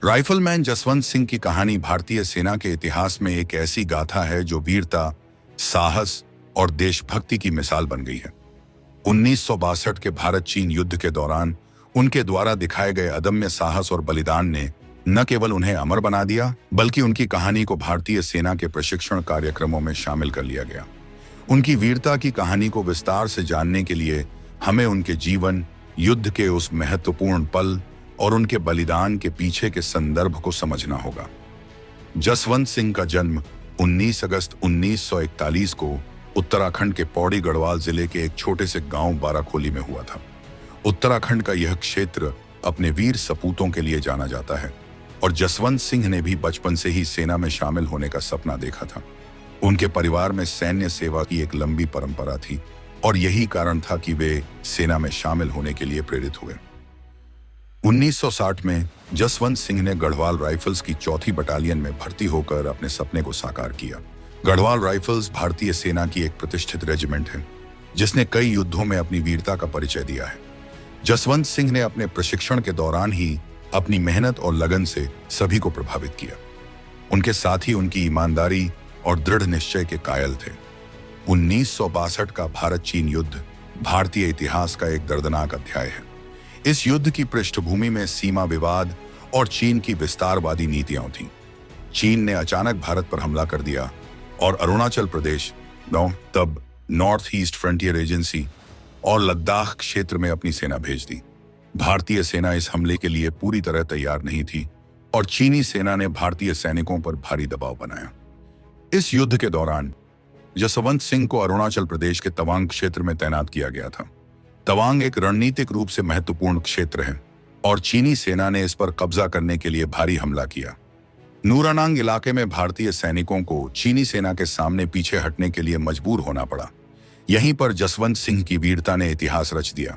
Rifleman Jaswant Singh की कहानी भारतीय सेना के इतिहास में एक ऐसी गाथा है जो वीरता, साहस और देशभक्ति की मिसाल बन गई है। 1962 के भारत चीन युद्ध के दौरान उनके द्वारा दिखाए गए अदम्य साहस और बलिदान ने न केवल उन्हें अमर बना दिया, बल्कि उनकी कहानी को भारतीय सेना के प्रशिक्षण कार्यक्रमों में शामिल कर लिया गया। उनकी वीरता की कहानी को विस्तार से जानने के लिए हमें उनके जीवन, युद्ध के उस महत्वपूर्ण पल और उनके बलिदान के पीछे के संदर्भ को समझना होगा। जसवंत सिंह का जन्म 19 अगस्त 1941 को उत्तराखंड के पौड़ी गढ़वाल जिले के एक छोटे से गांव बाराखोली में हुआ था। उत्तराखंड का यह क्षेत्र अपने वीर सपूतों के लिए जाना जाता है और जसवंत सिंह ने भी बचपन से ही सेना में शामिल होने का सपना देखा था। उनके परिवार में सैन्य सेवा की एक लंबी परंपरा थी और यही कारण था कि वे सेना में शामिल होने के लिए प्रेरित हुए। 1960 में जसवंत सिंह ने गढ़वाल राइफल्स की 4थी बटालियन में भर्ती होकर अपने सपने को साकार किया। गढ़वाल राइफल्स भारतीय सेना की एक प्रतिष्ठित रेजिमेंट है जिसने कई युद्धों में अपनी वीरता का परिचय दिया है। जसवंत सिंह ने अपने प्रशिक्षण के दौरान ही अपनी मेहनत और लगन से सभी को प्रभावित किया। उनके साथी उनकी ईमानदारी और दृढ़ निश्चय के कायल थे। 1962 का भारत चीन युद्ध भारतीय इतिहास का एक दर्दनाक अध्याय है। इस युद्ध की पृष्ठभूमि में सीमा विवाद और चीन की विस्तारवादी नीतियां थीं। चीन ने अचानक भारत पर हमला कर दिया और अरुणाचल प्रदेश, तब नॉर्थ ईस्ट फ्रंटियर एजेंसी और लद्दाख क्षेत्र में अपनी सेना भेज दी। भारतीय सेना इस हमले के लिए पूरी तरह तैयार नहीं थी और चीनी सेना ने भारतीय सैनिकों पर भारी दबाव बनाया। इस युद्ध के दौरान जसवंत सिंह को अरुणाचल प्रदेश के तवांग क्षेत्र में तैनात किया गया था। तवांग एक रणनीतिक रूप से महत्वपूर्ण क्षेत्र है और चीनी सेना ने इस पर कब्जा करने के लिए भारी हमला किया। नूरानांग इलाके में भारतीय सैनिकों को चीनी सेना के सामने पीछे हटने के लिए मजबूर होना पड़ा। यहीं पर जसवंत सिंह की वीरता ने इतिहास रच दिया।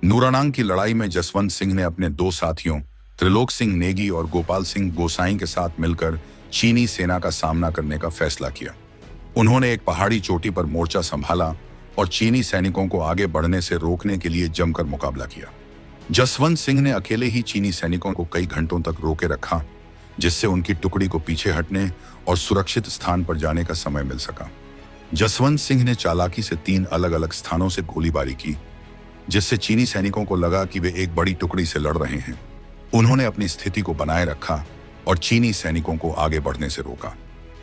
नूरानांग की लड़ाई में जसवंत सिंह ने अपने 2 साथियों त्रिलोक सिंह नेगी और गोपाल सिंह गोसाई के साथ मिलकर चीनी सेना का सामना करने का फैसला किया। उन्होंने एक पहाड़ी चोटी पर मोर्चा संभाला और चीनी सैनिकों को आगे बढ़ने से रोकने के लिए जमकर मुकाबला किया। जसवंत सिंह ने अकेले ही चीनी सैनिकों को कई घंटों तक रोके रखा, जिससे उनकी टुकड़ी को पीछे हटने और सुरक्षित स्थान पर जाने का समय मिल सका। जसवंत सिंह ने चालाकी से 3 अलग अलग स्थानों से गोलीबारी की, जिससे चीनी सैनिकों को लगा कि वे एक बड़ी टुकड़ी से लड़ रहे हैं। उन्होंने अपनी स्थिति को बनाए रखा और चीनी सैनिकों को आगे बढ़ने से रोका।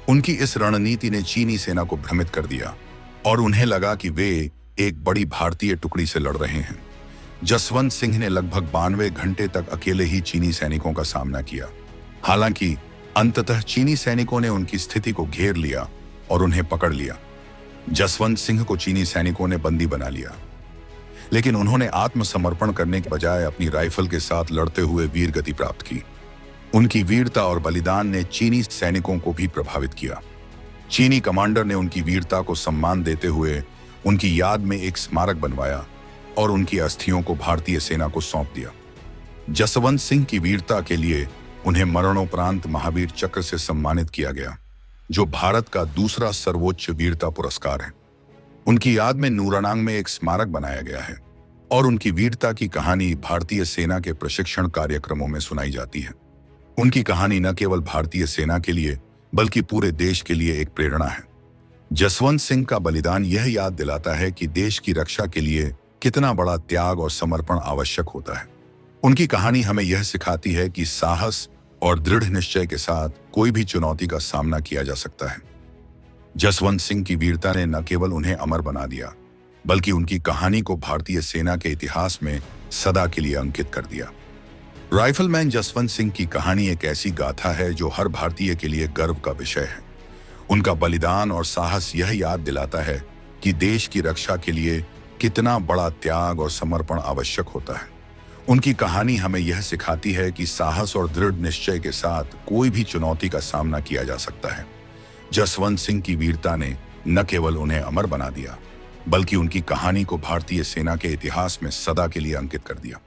उनकी इस रणनीति ने चीनी सेना को भ्रमित कर दिया और उन्हें लगा कि वे एक बड़ी भारतीय टुकड़ी से लड़ रहे हैं। जसवंत सिंह ने लगभग 92 घंटे तक अकेले ही चीनी सैनिकों का सामना किया। हालांकि अंततः चीनी सैनिकों ने उनकी स्थिति को घेर लिया और उन्हें पकड़ लिया। जसवंत सिंह को चीनी सैनिकों ने बंदी बना लिया, लेकिन उन्होंने आत्मसमर्पण करने के बजाय अपनी राइफल के साथ लड़ते हुए वीर गति प्राप्त की। उनकी वीरता और बलिदान ने चीनी सैनिकों को भी प्रभावित किया। चीनी कमांडर ने उनकी वीरता को सम्मान देते हुए उनकी याद में एक स्मारक बनवाया और उनकी अस्थियों को भारतीय सेना को सौंप दिया। जसवंत सिंह की वीरता के लिए उन्हें मरणोपरांत महावीर चक्र से सम्मानित किया गया, जो भारत का दूसरा सर्वोच्च वीरता पुरस्कार है। उनकी याद में नूरानांग में एक स्मारक बनाया गया है और उनकी वीरता की कहानी भारतीय सेना के प्रशिक्षण कार्यक्रमों में सुनाई जाती है। उनकी कहानी न केवल भारतीय सेना के लिए बल्कि पूरे देश के लिए एक प्रेरणा है। जसवंत सिंह का बलिदान यह याद दिलाता है कि देश की रक्षा के लिए कितना बड़ा त्याग और समर्पण आवश्यक होता है। उनकी कहानी हमें यह सिखाती है कि साहस और दृढ़ निश्चय के साथ कोई भी चुनौती का सामना किया जा सकता है। जसवंत सिंह की वीरता ने न केवल उन्हें अमर बना दिया, बल्कि उनकी कहानी को भारतीय सेना के इतिहास में सदा के लिए अंकित कर दिया। राइफलमैन जसवंत सिंह की कहानी एक ऐसी गाथा है जो हर भारतीय के लिए गर्व का विषय है। उनका बलिदान और साहस यह याद दिलाता है कि देश की रक्षा के लिए कितना बड़ा त्याग और समर्पण आवश्यक होता है। उनकी कहानी हमें यह सिखाती है कि साहस और दृढ़ निश्चय के साथ कोई भी चुनौती का सामना किया जा सकता है। जसवंत सिंह की वीरता ने न केवल उन्हें अमर बना दिया, बल्कि उनकी कहानी को भारतीय सेना के इतिहास में सदा के लिए अंकित कर दिया।